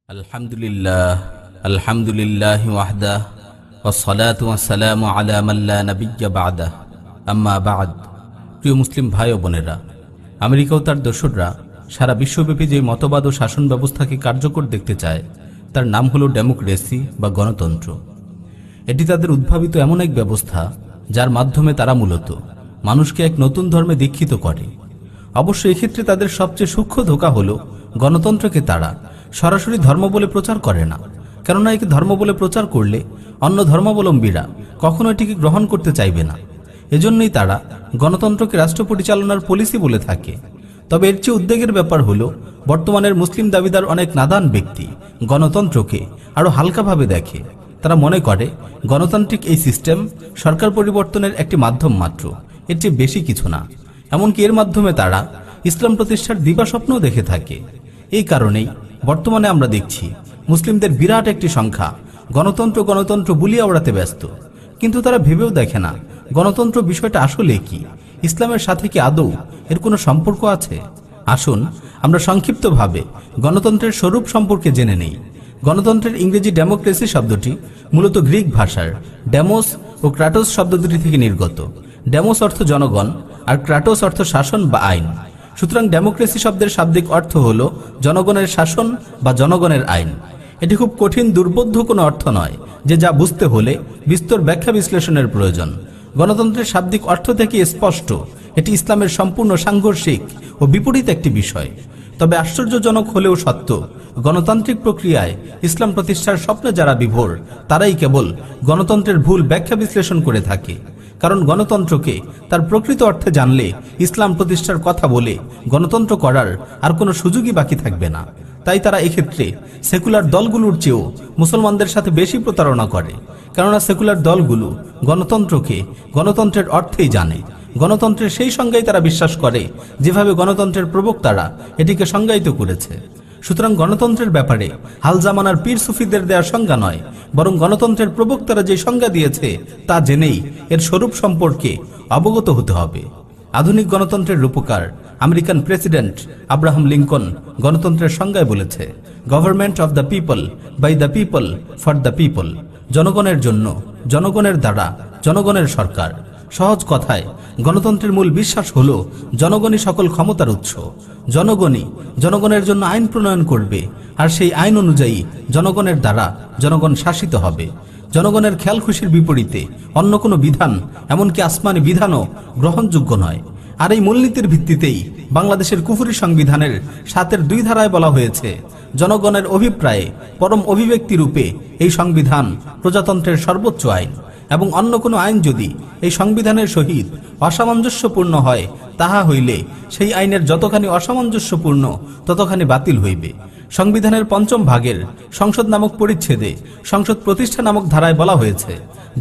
আলহামদুলিল্লাহ ওয়াহদাহ ওয়াসসালাতু ওয়াসসালামু আলা মান লা নাবিয়্যা বা'দাহ আম্মা বা'দ। প্রিয় মুসলিম ভাই ও বোনেরা, আমেরিকা ও তার দোসররা সারা বিশ্বব্যাপী যে মতবাদ ও শাসন ব্যবস্থাকে কার্যকর দেখতে চায় তার নাম হলো ডেমোক্রেসি বা গণতন্ত্র। এটি তাদের উদ্ভাবিত এমন এক ব্যবস্থা যার মাধ্যমে তারা মূলত মানুষকে এক নতুন ধর্মে দীক্ষিত করে। অবশ্য এক্ষেত্রে তাদের সবচেয়ে সূক্ষ্ম ধোঁকা হলো গণতন্ত্রকে তারা সরাসরি ধর্ম বলে প্রচার করে না, কেননা একে ধর্ম বলে প্রচার করলে অন্য ধর্মাবলম্বীরা কখনো এটিকে গ্রহণ করতে চাইবে না। এজন্যই তারা গণতন্ত্রকে রাষ্ট্র পরিচালনার পলিসি বলে থাকে। তবে এর চেয়ে উদ্বেগের ব্যাপার হলো বর্তমানের মুসলিম দাবিদার অনেক নাদান ব্যক্তি গণতন্ত্রকে আরো হালকাভাবে দেখে। তারা মনে করে গণতান্ত্রিক এই সিস্টেম সরকার পরিবর্তনের একটি মাধ্যম মাত্র, এর চেয়ে বেশি কিছু না। এমনকি এর মাধ্যমে তারা ইসলাম প্রতিষ্ঠার দিবাস্বপ্নও দেখে থাকে। এই কারণেই বর্তমানে আমরা দেখছি মুসলিমদের বিরাট একটি সংখ্যা গণতন্ত্র বুলিয়ে ওড়াতে ব্যস্ত, কিন্তু তারা ভেবেও দেখে না গণতন্ত্র বিষয়টা আসলে কি, ইসলামের সাথে কি আদৌ এর কোনো সম্পর্ক আছে। আসুন আমরা সংক্ষিপ্তভাবে গণতন্ত্রের স্বরূপ সম্পর্কে জেনে নেই। গণতন্ত্রের ইংরেজি ডেমোক্রেসি শব্দটি মূলত গ্রিক ভাষার ডেমোস ও ক্রাটোস শব্দ দুটি থেকে নির্গত। ডেমোস অর্থ জনগণ আর ক্রাটোস অর্থ শাসন বা আইন। সুতরাং ডেমোক্রেসি শব্দের শাব্দিক অর্থ হল জনগণের শাসন বা জনগণের আইন। এটি খুব কঠিন দুর্বোধ্য কোনো অর্থ নয় যে যা বুঝতে হলে বিস্তর ব্যাখ্যা বিশ্লেষণের প্রয়োজন। গণতন্ত্রের শাব্দিক অর্থ থেকে স্পষ্ট এটি ইসলামের সম্পূর্ণ সাংঘর্ষিক ও বিপরীত একটি বিষয়। তবে আশ্চর্যজনক হলেও সত্য, গণতান্ত্রিক প্রক্রিয়ায় ইসলাম প্রতিষ্ঠার স্বপ্নে যারা বিভোর তারাই কেবল গণতন্ত্রের ভুল ব্যাখ্যা বিশ্লেষণ করে থাকে। কারণ গণতন্ত্রকে তার প্রকৃত অর্থে জানলে ইসলাম প্রতিষ্ঠার কথা বলে গণতন্ত্র করার আর কোনো সুযোগই বাকি থাকবে না। তাই তারা এক্ষেত্রে সেকুলার দলগুলোর চেয়েও মুসলমানদের সাথে বেশি প্রতারণা করে, কেননা সেকুলার দলগুলো গণতন্ত্রকে গণতন্ত্রের অর্থেই জানে। গণতন্ত্রের সেই সংজ্ঞায় তারা বিশ্বাস করে যেভাবে গণতন্ত্রের প্রবক্তারা এটিকে সংজ্ঞায়িত করেছে। সুতরাং গণতন্ত্রের ব্যাপারে হাল জামানার পীর সুফিদের দেওয়া সংজ্ঞা নয়, বরং গণতন্ত্রের প্রবক্তারা যে সংজ্ঞা দিয়েছে তা জেনেই এর স্বরূপ সম্পর্কে অবগত হতে হবে। আধুনিক গণতন্ত্রের রূপকার আমেরিকান প্রেসিডেন্ট আব্রাহাম লিঙ্কন গণতন্ত্রের সংজ্ঞায় বলেছে, government of the people, by the people, for the people. জনগণের জন্য, জনগণের দ্বারা, জনগণের সরকার। সহজ কথায় গণতন্ত্রের মূল বিশ্বাস হলো জনগণই সকল ক্ষমতার উৎস। জনগণই জনগণের জন্য আইন প্রণয়ন করবে, আর সেই আইন অনুযায়ী জনগণের দ্বারা জনগণ শাসিত হবে। জনগণের খেয়াল খুশির বিপরীতে অন্য কোনো বিধান, এমনকি আসমানি বিধানও গ্রহণযোগ্য নয়। আর এই মূলনীতির ভিত্তিতেই বাংলাদেশের কুফরি সংবিধানের 7-এর 2 ধারায় বলা হয়েছে, জনগণের অভিপ্রায়ে পরম অভিব্যক্তি রূপে এই সংবিধান প্রজাতন্ত্রের সর্বোচ্চ আইন, এবং অন্য কোনো আইন যদি এই সংবিধানের সহিত অসামঞ্জস্যপূর্ণ হয় তাহা হইলে সেই আইনের যতখানি অসামঞ্জস্যপূর্ণ ততখানি বাতিল হইবে। সংবিধানের 5ম ভাগের সংসদ নামক পরিচ্ছেদে সংসদ প্রতিষ্ঠা নামক ধারায় বলা হয়েছে,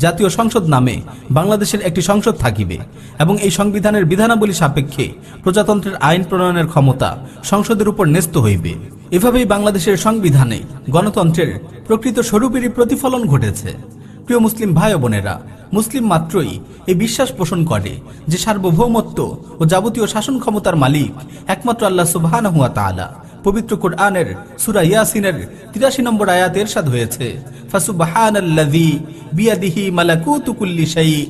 জাতীয় সংসদ নামে বাংলাদেশের একটি সংসদ থাকিবে এবং এই সংবিধানের বিধানাবলী সাপেক্ষে প্রজাতন্ত্রের আইন প্রণয়নের ক্ষমতা সংসদের উপর ন্যস্ত হইবে। এভাবেই বাংলাদেশের সংবিধানে গণতন্ত্রের প্রকৃত স্বরূপেরই প্রতিফলন ঘটেছে। প্রিয় মুসলিম ভাই ও বোনেরা, মুসলিম মাত্রই এই বিশ্বাস পোষণ করে যে সার্বভৌমত্ব ও যাবতীয় শাসন ক্ষমতার মালিক একমাত্র আল্লাহ সুবহানাহু ওয়া তাআলা। পবিত্র কোরআনের সূরা ইয়াসিনের 83 নম্বর আয়াতে ইরশাদ হয়েছে, ফাসুবহানাল্লাযী বিয়াদিহি মালাকুতু কুল্লি শাই।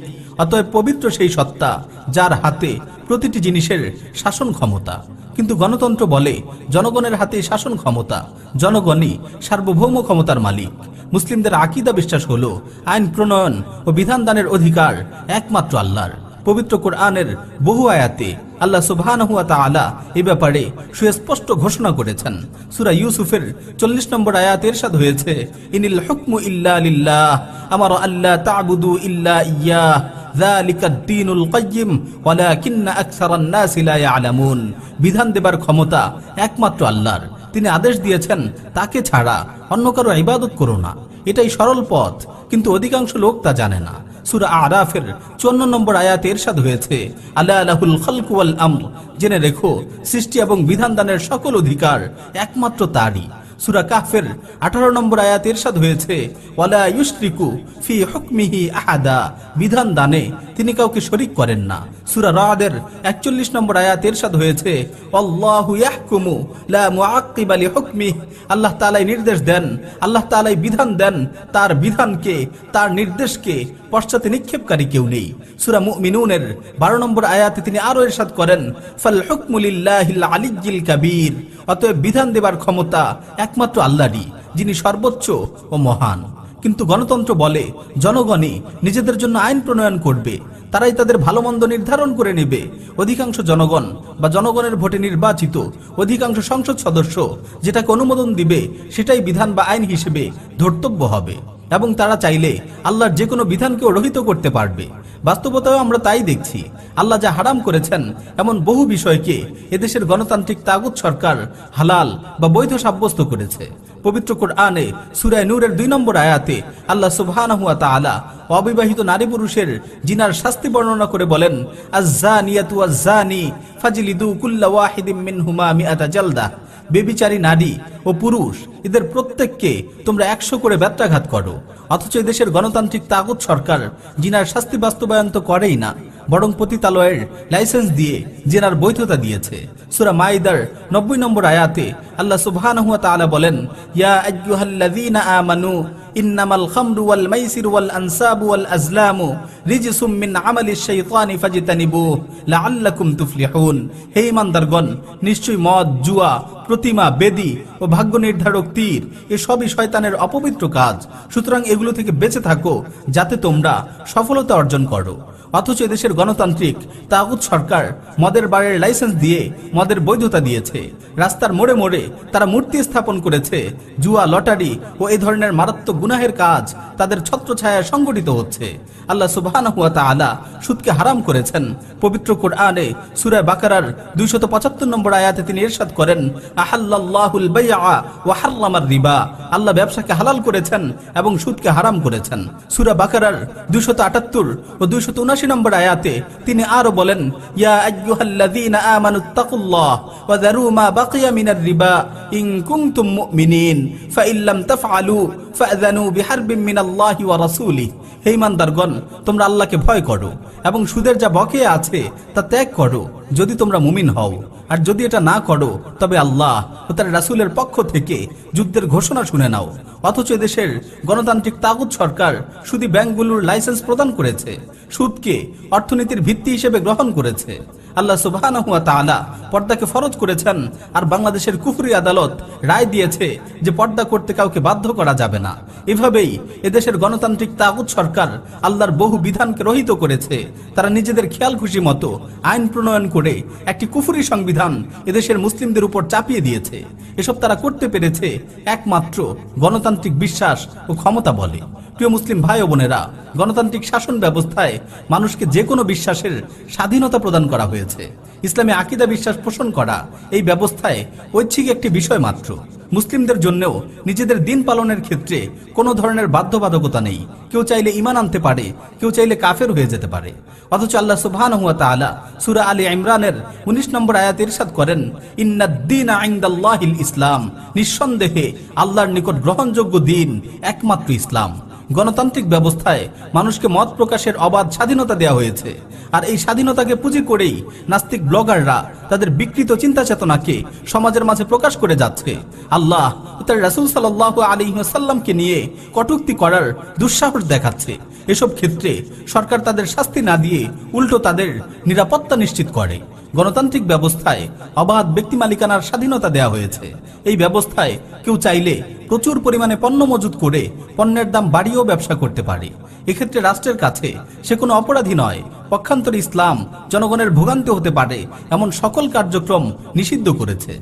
অতএব পবিত্র সেই সত্তা যার হাতে প্রতিটি জিনিসের শাসন ক্ষমতা। কিন্তু গণতন্ত্র বলে জনগণের হাতে শাসন ক্ষমতা, জনগণই সার্বভৌম ক্ষমতার মালিক। মুসলিমদের আকীদা বিশ্বাস হলো আইন প্রণয়ন ও বিধান দানের অধিকার একমাত্র আল্লাহর। পবিত্র কোরআনের বহু আয়াতে আল্লাহ সুবহানাহু ওয়া তাআলা এই ব্যাপারে সুস্পষ্ট ঘোষণা করেছেন। সূরা ইউসুফের 40 নম্বর আয়াতে ইরশাদ হয়েছে, ইনিল হুকমু ইল্লা লিল্লাহ আমারা আল্লা তা'বুদু ইল্লা ইয়্যাহ যালিকাদ দীনুল কাইয়্যিম ওয়ালাকিন্না আকসারান নাসি লা ইয়ালামুন। বিধান দেবার ক্ষমতা একমাত্র আল্লাহর, তিনি আদেশ দিয়েছেন তাকে ছাড়া অন্য কারো ইবাদত করো না। এটাই সরল পথ, কিন্তু অধিকাংশ লোক তা জানে না। সূরা আরাফের 54 নম্বর আয়াতে ইরশাদ হয়েছে, আলা লাহুল খালকু ওয়াল আমর। জেনে রেখো সৃষ্টি এবং বিধান দানের সকল অধিকার একমাত্র তারই। সূরা কাহফের 18 নম্বর আয়াতে ইরশাদ হয়েছে, ওয়ালা ইউশরিকু ফি হুকমিহি আহাদা। বিধান দানে তিনি কাউকে শরীক করেন না। সূরা রাদের 41 নম্বর আয়াতে ইরশাদ হয়েছে, আল্লাহু ইয়াহকুমু লা মুআক্কিবা লিহুকমিহি, আল্লাহ তাআলাই নির্দেশ দেন, আল্লাহ তাআলাই বিধান দেন, তার বিধানকে, তার নির্দেশকে পশ্চাতে নিক্ষেপকারী কেউ নেই। সূরা মুমিনুনের 12 নম্বর আয়াতে তিনি আরো ইরশাদ করেন, ফাল হুকমু লিল্লাহিল আলিয়্যিল কাবীর, অতএব বিধান দেবার ক্ষমতা একমাত্র আল্লাহরই, যিনি সর্বোচ্চ ও মহান। কিন্তু গণতন্ত্র বলে জনগণই নিজেদের জন্য আইন প্রণয়ন করবে, তারাই তাদের ভালো মন্দ নির্ধারণ করে নেবে। অধিকাংশ জনগণ বা জনগণের ভোটে নির্বাচিত অধিকাংশ সংসদ সদস্য যেটাকে অনুমোদন দিবে সেটাই বিধান বা আইন হিসেবে ধর্তব্য হবে, এবং তারা চাইলে আল্লাহর যে কোনো বিধানকেও রহিত করতে পারবে। বাস্তবতায়ও আমরা তাই দেখছি। আল্লাহ যা হারাম করেছেন এমন বহু বিষয়কে এদেশের গণতান্ত্রিক তাগুত সরকার হালাল বা বৈধ সাব্যস্ত করেছে। পবিত্র কোরআনে সূরা নূরের 2 নম্বর আয়াতে আল্লাহ সুবহানাহু ওয়া তাআলা অবিবাহিত নারী পুরুষের জিনার শাস্তি বর্ণনা করে বলেন, আয-যানিয়াতু ওয়াজ-যানি ফাজলিদু কুল্লা ওয়াহিদিম মিনহুমা মিআতা জালদা, বেবিচারী নারী ও পুরুষ এদের প্রত্যেককে তোমরা 100 করে বেত্রাঘাত করো। অথচ দেশের গণতান্ত্রিক তাগুত সরকার জিনার শাস্তি বাস্তবায়ন তো করেই না, বরং পতিতালয়ের লাইসেন্স দিয়ে জিনার বৈধতা দিয়েছে। সূরা মাইদার 90 নম্বর আয়াতে আল্লাহ সুবহানাহু ওয়া তাআলা বলেন, ইয়া আইয়ুহাল্লাযীনা আমানু ইন্নামাল খামরু ওয়াল মাইসিরু ওয়াল আনসাবু ওয়াল আজলামু রিজসুম মিন আমালিশ শাইতানি ফাজতানিবুহু লাআল্লাকুম তুফলিহুন। হে ঈমানদারগণ, নিশ্চয়ই মদ, জুয়া, প্রতিমা, বেদী ও ভাগ্য নির্ধারক তীর এসবই শয়তানের অপবিত্র কাজ, সুতরাং এগুলো থেকে বেঁচে থাকো যাতে তোমরা সফলতা অর্জন করো। অথচ এদেশের গণতান্ত্রিক তাগুত সরকার মদের বারের লাইসেন্স দিয়ে মদের বৈধতা দিয়েছে। রাস্তার মোড়ে মোড়ে তারা মূর্তি স্থাপন করেছে। জুয়া, লটারি ও এই ধরনের মারাত্মক গুনাহের কাজ তাদের ছত্রছায়ায় সংগঠিত হচ্ছে। আল্লাহ সুবহানাহু ওয়া তাআলা সুদকে হারাম করেছেন। পবিত্র কোরআনে সূরা বাকারার 275 নম্বর আয়াতে তিনি ইরশাদ করেন, আহাল্লাল্লাহুল বাইআ ওয়া হাররামার রিবা, আল্লাহ ব্যবসাকে হালাল করেছেন এবং সুদকে হারাম করেছেন। সূরা বাকারার 278 ও 279 নম্বর আয়াতে তিনি আরো বলেন, ইয়া আইয়ুহাল্লাযীনা আমানুত্তাকুল্লাহ ওয়া যারু মা বাকিয়া মিনার রিবা ইন কুনতুম মুমিনিন ফাইন লাম তাফআলু ফাযানু বিহারবিন মিনাল্লাহি ওয়া রাসূলিহি। হে ঈমানদারগণ, তোমরা আল্লাহকে ভয় করো এবং সুদের যা বকেয়া আছে তা ত্যাগ করো যদি তোমরা মুমিন হও, আর যদি এটা না করো তবে আল্লাহ ও তার রাসূলের পক্ষ থেকে যুদ্ধের ঘোষণা শুনে নাও। অথচ দেশের গণতান্ত্রিক তাগুত সরকার শুধু ব্যাংকগুলোর লাইসেন্স প্রদান করেছে, সুদকে অর্থনীতির ভিত্তি হিসেবে গ্রহণ করেছে। আল্লাহ সুবহানাহু ওয়া তাআলা পর্দাকে ফরজ করেছেন, আর বাংলাদেশের কুফরি আদালত রায় দিয়েছে যে পর্দা করতে কাউকে বাধ্য করা যাবে না। এভাবেই এদেশের গণতান্ত্রিক তাগুত সরকার আল্লাহর বহু বিধানকে রহিত করেছে। তারা নিজেদের খেয়াল খুশি মতো আইন প্রণয়ন করে একটি কুফরি সংবিধান এদেশের মুসলিমদের উপর চাপিয়ে দিয়েছে। এসব তারা করতে পেরেছে একমাত্র গণতান্ত্রিক বিশ্বাস ও ক্ষমতা বলে। প্রিয় মুসলিম ভাই ও বোনেরা, গণতান্ত্রিক শাসন ব্যবস্থায় মানুষকে যে কোনো বিশ্বাসের স্বাধীনতা প্রদান করা হয়েছে। ইসলামে আকীদা বিশ্বাস পোষণ করা এই ব্যবস্থায় ঐচ্ছিক একটি বিষয় মাত্র। মুসলিমদের জন্যও নিজেদের দিন পালনের ক্ষেত্রে কোনো ধরনের বাধ্যবাধকতা নেই। কেউ চাইলে ঈমান আনতে পারে, কেউ চাইলে কাফের হয়ে যেতে পারে। অথচ আল্লাহ সুবহানাহু ওয়া তাআলা সূরা আলী ইমরানের 19 নম্বর আয়াতে ইরশাদ করেন, ইন্নাদ-দীনা ইনদাল্লাহিল ইসলাম, নিঃসন্দেহে আল্লাহর নিকট গ্রহণযোগ্য দিন একমাত্র ইসলাম। গণতান্ত্রিক ব্যবস্থায় মানুষকে মত প্রকাশের অবাধ স্বাধীনতা দেওয়া হয়েছে, আর এই স্বাধীনতাকে পুঁজি করেই নাস্তিক ব্লগাররা তাদের বিকৃত চিন্তা চেতনাকে সমাজের মাঝে প্রকাশ করে যাচ্ছে। আল্লাহ ও তার রাসূল সাল্লাল্লাহু আলাইহি ওয়াসাল্লামকে নিয়ে কটূক্তি করার দুঃসাহস দেখাচ্ছে। এসব ক্ষেত্রে সরকার তাদের শাস্তি না দিয়ে উল্টো তাদের নিরাপত্তা নিশ্চিত করে। গণতান্ত্রিক ব্যবস্থায় অবাধ ব্যক্তি মালিকানার স্বাধীনতা দেওয়া হয়েছে। এই ব্যবস্থায় কেউ চাইলে প্রচুর পরিমাণে পণ্য মজুত করে পণ্যের দাম বাড়িয়েও ব্যবসা করতে পারে। এক্ষেত্রে রাষ্ট্রের কাছে সে কোনো অপরাধী নয়। পক্ষান্তরে ইসলাম জনগণের ভোগান্তি হতে পারে এমন সকল কার্যক্রম নিষিদ্ধ করেছে।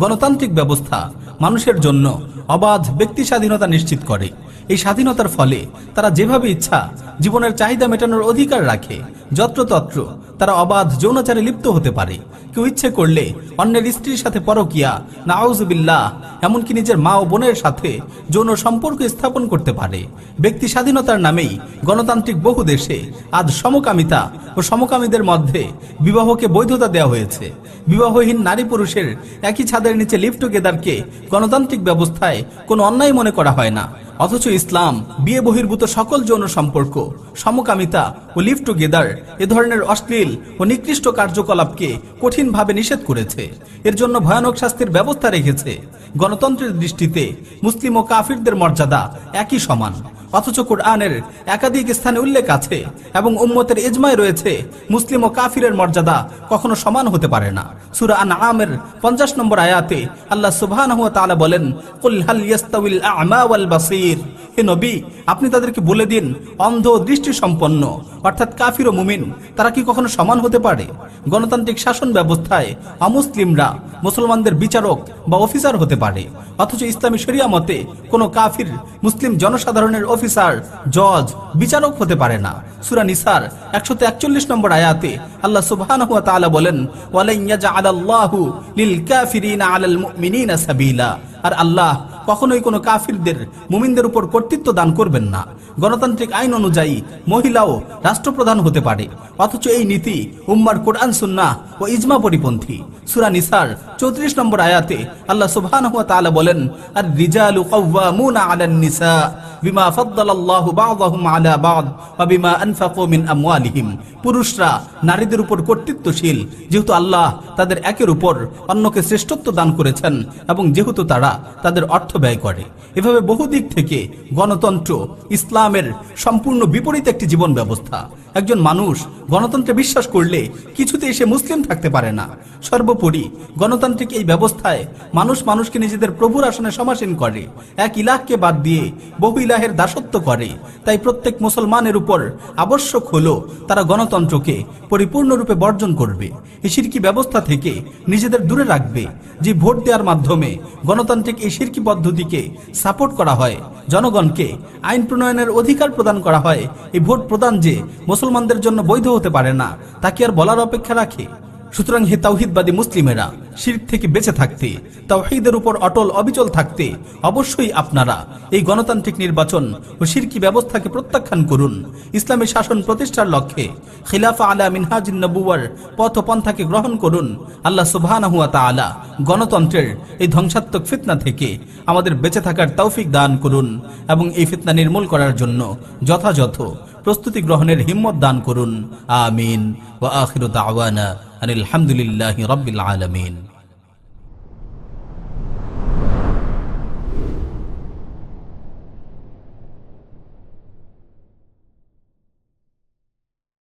গণতান্ত্রিক ব্যবস্থা মানুষের জন্য অবাধ ব্যক্তি স্বাধীনতা নিশ্চিত করে। এই স্বাধীনতার ফলে তারা যেভাবে ইচ্ছা জীবনের চাহিদা মেটানোর অধিকার রাখে। যত্রতত্র তারা অবাধ যৌনাচারে লিপ্ত হতে পারে। কেউ ইচ্ছে করলে অন্যের স্ত্রীর সাথে পরকিয়া, নাউযুবিল্লাহ, এমনকি নিজের মা ও বোনের সাথে যৌন সম্পর্ক স্থাপন করতে পারে। ব্যক্তি স্বাধীনতার নামেই গণতান্ত্রিক বহু দেশে আজ সমকামিতা ও সমকামীদের মধ্যে বিবাহকে বৈধতা দেওয়া হয়েছে। বিবাহহীন নারী পুরুষের একই ছাদের নিচে লিভ টুগেদারকে গণতান্ত্রিক ব্যবস্থায় কোনো অন্যায় মনে করা হয় না, অথচ ইসলাম বিয়ে বহির্ভূত সকল যৌন সম্পর্ক, সমকামিতা ও লিভ টুগেদার এ ধরনের অশ্লীল ও নিকৃষ্ট কার্যকলাপকে কঠিনভাবে নিষেধ করেছে। এর জন্য ভয়ানক শাস্তির ব্যবস্থা রেখেছে। গণতন্ত্রের দৃষ্টিতে মুসলিম ও কাফিরদের মর্যাদা একই সমান। অথচ কোরআনের একাধিক স্থানে উল্লেখ আছে এবং উম্মতের ইজমায় রয়েছে মুসলিম ও কাফিরের মর্যাদা কখনো সমান হতে পারে না। সূরা আনআমের 50 নম্বর আয়াতে আল্লাহ সুবহানাহু ওয়া তাআলা বলেন, কুল হাল ইয়াস্তাউল আ'মা ওয়াল বাসীর, হে নবী আপনি তাদেরকে বলে দিন, অন্ধ ও দৃষ্টি সম্পন্ন অর্থাৎ কাফির ও মুমিন তারা কি কখনো সমান হতে পারে? গণতান্ত্রিক শাসন ব্যবস্থায় অমুসলিমরা মুসলমানদের বিচারক বা অফিসার হতে পারে, অথচ ইসলামী শরিয়া মতে কোনো কাফির মুসলিম জনসাধারণের অফিসার, জজ, বিচারক হতে পারে না। সূরা নিসার 141 নম্বর আয়াতে আল্লাহ সুবহানাহু ওয়া তাআলা বলেন, ওয়ালান ইয়াজআলাল্লাহু লিল কাফিরিনা আলাল মুমিনিনা সাবিলা, আর আল্লাহ কখনোই কোনো কাফিরদের মুমিনদের উপর কর্তৃত্ব দান করবেন না। গণতান্ত্রিক আইন অনুযায়ী মহিলাও রাষ্ট্রপ্রধান হতে পারে, অথচ এই নীতি উম্মার কোরআন সুন্নাহ ও ইজমা পরিপন্থী। সূরা নিসার 34 নম্বর আয়াতে আল্লাহ সুবহানাহু ওয়া তাআলা বলেন, আর রিজালু কাওয়ামুনা আলান নিসা বিমা ফাদ্দালাল্লাহু বা'দাহুম আলা বা'দ ওয়া বিমা আনফাকু মিন আমওয়ালিহিম, পুরুষরা নারীদের উপর কর্তৃত্বশীল যেহেতু আল্লাহ তাদের একের উপর অন্যকে শ্রেষ্ঠত্ব দান করেছেন এবং যেহেতু তারা তাদের অর্থ ব্যয় করে। এভাবে বহু দিক থেকে গণতন্ত্র ইসলামের সম্পূর্ণ বিপরীত একটি জীবন ব্যবস্থা। একজন মানুষ গণতন্ত্রে বিশ্বাস করলে কিছুতেই সে মুসলিম থাকতে পারে না। সর্বোপরি গণতান্ত্রিক এই ব্যবস্থায় মানুষ মানুষকে নিজেদের প্রভুর আসনে সমাসীন করে, এক ইলাহকে বাদ দিয়ে বহু ইলাহের দাসত্ব করে। তাই প্রত্যেক মুসলমানের উপর আবশ্যক হলো তারা গণতন্ত্রকে পরিপূর্ণরূপে বর্জন করবে, এই শিরকি ব্যবস্থা থেকে নিজেদের দূরে রাখবে। যে ভোট দেওয়ার মাধ্যমে গণতান্ত্রিক এই শিরকি পদ্ধতিকে সাপোর্ট করা হয়, জনগণকে আইন প্রণয়নের অধিকার প্রদান করা হয়, এই ভোট প্রদান যে মুসলমানদের জন্য বৈধ হতে পারে না তা কি আর বলার অপেক্ষা রাখে? সুতরাং হে তাওহীদবাদী মুসলিমেরা, শিরক থেকে বেঁচে থাকতে, তাওহীদের উপর অটল অবিচল থাকতে অবশ্যই আপনারা এই গণতান্ত্রিক নির্বাচন ও শিরকি ব্যবস্থাকে প্রত্যাখ্যান করুন। ইসলামী শাসন প্রতিষ্ঠার লক্ষ্যে খিলাফা আলা মিনহাজিন নবুওয়ার পথ পন্থাকে গ্রহণ করুন। আল্লাহ সুবহানাহু ওয়া তাআলা গণতন্ত্রের এই ধ্বংসাত্মক ফিতনা থেকে আমাদের বেঁচে থাকার তৌফিক দান করুন এবং এই ফিতনা নির্মূল করার জন্য যথাযথ প্রস্তুতি গ্রহণের হিম্মত দান করুন। আমিন। ওয়া আখিরু দাওয়ানা আনিল হামদুলিল্লাহি রাব্বিল আলামিন।